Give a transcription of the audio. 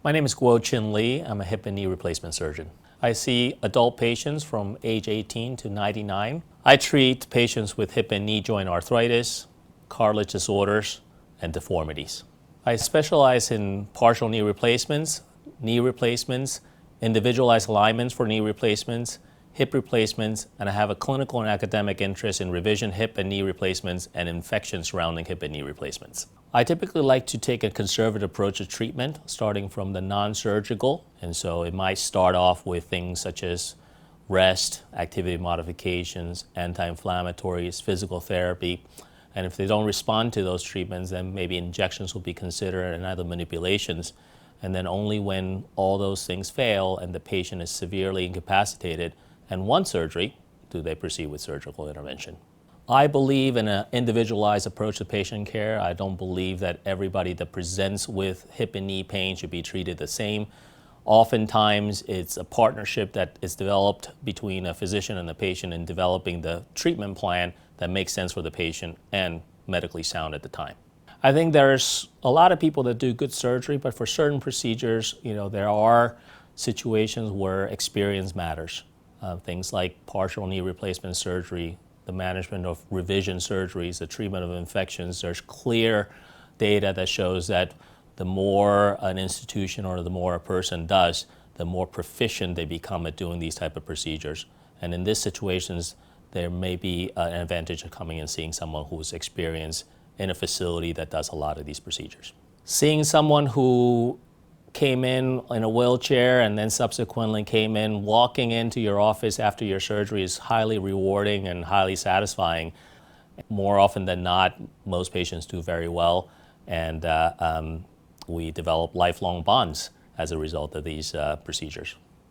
My name is Guo Chin Lee. I'm a hip and knee replacement surgeon. I see adult patients from age 18 to 99. I treat patients with hip and knee joint arthritis, cartilage disorders, and deformities. I specialize in partial knee replacements, individualized alignments for knee replacements, hip replacements, and I have a clinical and academic interest in revision hip and knee replacements and infections surrounding hip and knee replacements. I typically like to take a conservative approach to treatment, starting from the non-surgical, and so it might start off with things such as rest, activity modifications, anti-inflammatories, physical therapy, and if they don't respond to those treatments, then maybe injections will be considered and other manipulations. And then only when all those things fail and the patient is severely incapacitated and wants surgery, do they proceed with surgical intervention. I believe in an individualized approach to patient care. I don't believe that everybody that presents with hip and knee pain should be treated the same. Oftentimes, it's a partnership that is developed between a physician and the patient in developing the treatment plan that makes sense for the patient and medically sound at the time. I think there's a lot of people that do good surgery, but for certain procedures, there are situations where experience matters. Things like partial knee replacement surgery, the management of revision surgeries, the treatment of infections. There's clear data that shows that the more an institution or the more a person does, the more proficient they become at doing these type of procedures. And in these situations, there may be an advantage of coming and seeing someone who's experienced in a facility that does a lot of these procedures. Seeing someone who came in a wheelchair and then subsequently came in walking into your office after your surgery is highly rewarding and highly satisfying. More often than not, most patients do very well, and we develop lifelong bonds as a result of these procedures.